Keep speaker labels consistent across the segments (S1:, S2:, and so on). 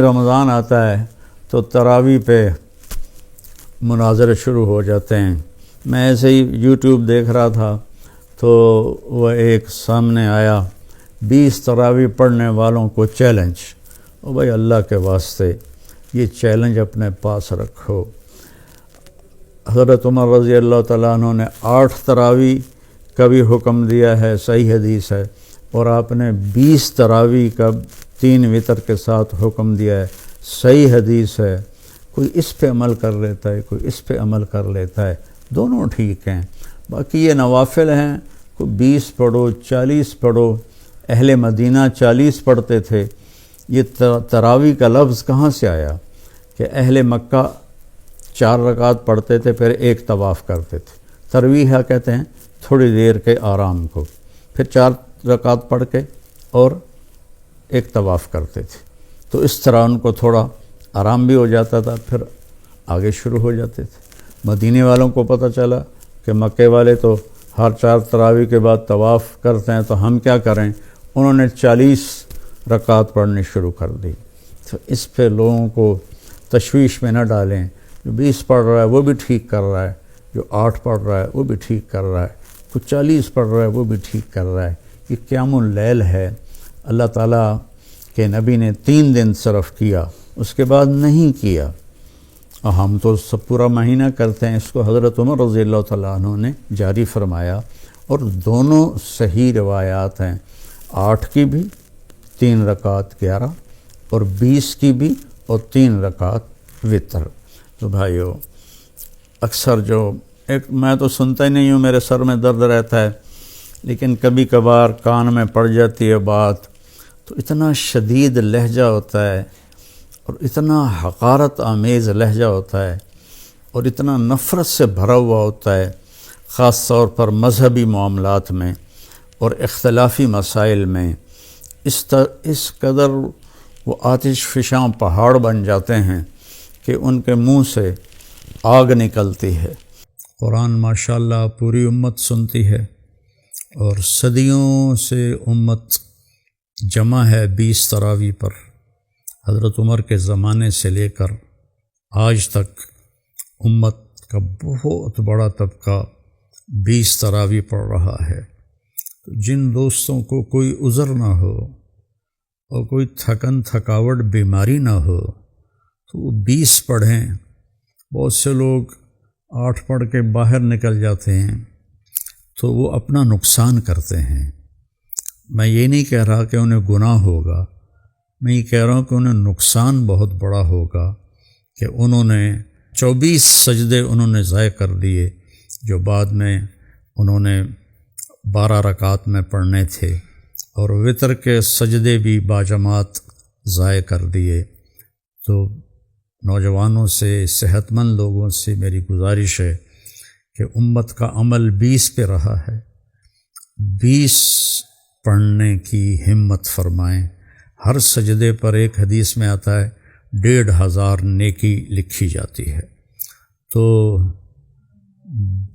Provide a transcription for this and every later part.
S1: رمضان آتا ہے تو تراویح پہ مناظرے شروع ہو جاتے ہیں۔ میں ایسے ہی یوٹیوب دیکھ رہا تھا تو وہ ایک سامنے آیا 20 تراویح پڑھنے والوں کو چیلنج۔ او بھائی اللہ کے واسطے یہ چیلنج اپنے پاس رکھو۔ حضرت عمر رضی اللہ تعالیٰ عنہ نے 8 تراویح کا بھی حکم دیا ہے، صحیح حدیث ہے، اور آپ نے 20 تراویح کا 3 وتر کے ساتھ حکم دیا ہے، صحیح حدیث ہے۔ کوئی اس پہ عمل کر لیتا ہے، کوئی اس پہ عمل کر لیتا ہے، دونوں ٹھیک ہیں۔ باقی یہ نوافل ہیں، کوئی 20 پڑھو 40 پڑھو، اہل مدینہ 40 پڑھتے تھے۔ یہ تراویح کا لفظ کہاں سے آیا کہ اہل مکہ 4 رکعت پڑھتے تھے پھر 1 طواف کرتے تھے۔ ترویح کہتے ہیں تھوڑی دیر کے آرام کو، پھر 4 رکعت پڑھ کے اور 1 طواف کرتے تھے، تو اس طرح ان کو تھوڑا آرام بھی ہو جاتا تھا، پھر آگے شروع ہو جاتے تھے۔ مدینے والوں کو پتہ چلا کہ مکے والے تو ہر 4 تراویح کے بعد طواف کرتے ہیں، تو ہم کیا کریں؟ انہوں نے 40 رکعت پڑھنی شروع کر دی۔ تو اس پہ لوگوں کو تشویش میں نہ ڈالیں۔ جو 20 پڑھ رہا ہے وہ بھی ٹھیک کر رہا ہے، جو 8 پڑھ رہا ہے وہ بھی ٹھیک کر رہا ہے، کوئی 40 پڑھ رہا ہے وہ بھی ٹھیک کر رہا ہے۔ یہ قیام اللیل ہے، اللہ تعالیٰ کے نبی نے 3 دن صرف کیا، اس کے بعد نہیں کیا، اور ہم تو سب پورا مہینہ کرتے ہیں۔ اس کو حضرت عمر رضی اللہ تعالیٰ عنہ نے جاری فرمایا، اور دونوں صحیح روایات ہیں، 8 کی بھی 3 رکعت 11، اور 20 کی بھی اور 3 رکعت وتر۔ تو بھائیو، اکثر جو میں تو سنتا ہی نہیں ہوں، میرے سر میں درد رہتا ہے، لیکن کبھی کبھار کان میں پڑ جاتی ہے بات، تو اتنا شدید لہجہ ہوتا ہے اور اتنا حقارت آمیز لہجہ ہوتا ہے اور اتنا نفرت سے بھرا ہوا ہوتا ہے، خاص طور پر مذہبی معاملات میں اور اختلافی مسائل میں۔ اس قدر وہ آتش فشاں پہاڑ بن جاتے ہیں کہ ان کے منہ سے آگ نکلتی ہے۔ قرآن ماشاءاللہ پوری امت سنتی ہے، اور صدیوں سے امت جمع ہے 20 تراویح پر۔ حضرت عمر کے زمانے سے لے کر آج تک امت کا بہت بڑا طبقہ 20 تراویح پڑھ رہا ہے۔ تو جن دوستوں کو کوئی عذر نہ ہو اور کوئی تھکاوٹ بیماری نہ ہو تو وہ 20 پڑھیں۔ بہت سے لوگ 8 پڑھ کے باہر نکل جاتے ہیں، تو وہ اپنا نقصان کرتے ہیں۔ میں یہ نہیں کہہ رہا کہ انہیں گناہ ہوگا، میں یہ کہہ رہا ہوں کہ انہیں نقصان بہت بڑا ہوگا کہ انہوں نے 24 سجدے انہوں نے ضائع کر دیے، جو بعد میں انہوں نے 12 رکعت میں پڑھنے تھے، اور وتر کے سجدے بھی باجماعت ضائع کر دیے۔ تو نوجوانوں سے، صحت مند لوگوں سے میری گزارش ہے کہ امت کا عمل 20 پہ رہا ہے، 20 پڑھنے کی ہمت فرمائیں۔ ہر سجدے پر ایک حدیث میں آتا ہے 1500 نیکی لکھی جاتی ہے۔ تو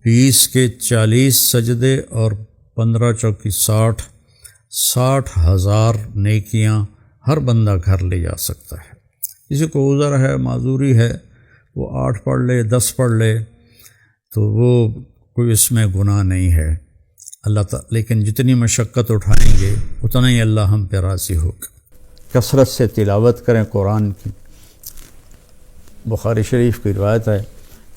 S1: 20 کے 40 سجدے اور 15 چوکی 60,000 نیکیاں ہر بندہ گھر لے جا سکتا ہے۔ کسی کو عذر ہے، معذوری ہے، وہ 8 پڑھ لے، 10 پڑھ لے، تو وہ کوئی اس میں گناہ نہیں ہے۔ اللہ تعالیٰ لیکن جتنی مشقت اٹھائیں گے اتنا ہی اللہ ہم پہ راضی ہوگا۔ کثرت سے تلاوت کریں قرآن کی۔ بخاری شریف کی روایت ہے،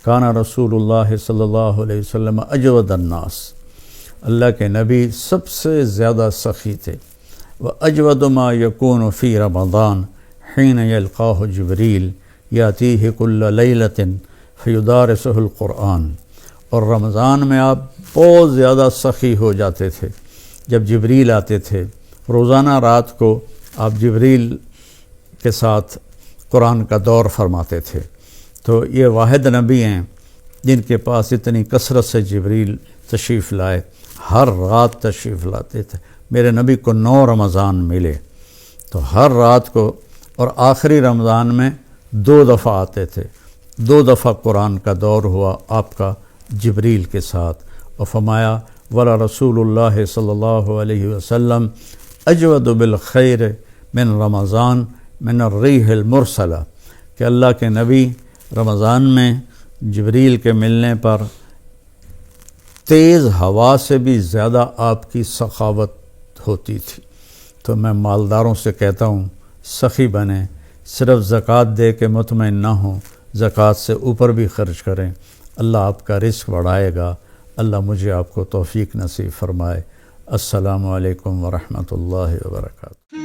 S1: کانا رسول اللہ صلی اللہ علیہ وسلم اجود الناس، اللہ کے نبی سب سے زیادہ سخی تھے۔ وَأَجْوَدُ مَا يَكُونُ فِي رَمَضَانَ حِينَ يَلْقَاهُ جِبْرِيلُ يَأْتِيهِ كُلَّ لَيْلَةٍ فَيُدَارِسُهُ الْقُرْآنَ، اور رمضان میں آپ بہت زیادہ سخی ہو جاتے تھے جب جبریل آتے تھے۔ روزانہ رات کو آپ جبریل کے ساتھ قرآن کا دور فرماتے تھے۔ تو یہ واحد نبی ہیں جن کے پاس اتنی کثرت سے جبریل تشریف لائے، ہر رات تشریف لاتے تھے۔ میرے نبی کو 9 رمضان ملے، تو ہر رات کو، اور آخری رمضان میں 2 دفعہ آتے تھے، 2 دفعہ قرآن کا دور ہوا آپ کا جبریل کے ساتھ، اور فرمایا ولا رسول اللہ صلی اللہ علیہ وسلم اجود بالخیر من رمضان من الریح المرسلہ کہ اللہ کے نبی رمضان میں جبریل کے ملنے پر تیز ہوا سے بھی زیادہ آپ کی سخاوت ہوتی تھی۔ تو میں مالداروں سے کہتا ہوں سخی بنیں، صرف زکوٰۃ دے کے مطمئن نہ ہوں، زکوٰۃ سے اوپر بھی خرچ کریں، اللہ آپ کا رزق بڑھائے گا۔ اللہ مجھے آپ کو توفیق نصیب فرمائے۔ السلام علیکم ورحمۃ اللہ وبرکاتہ۔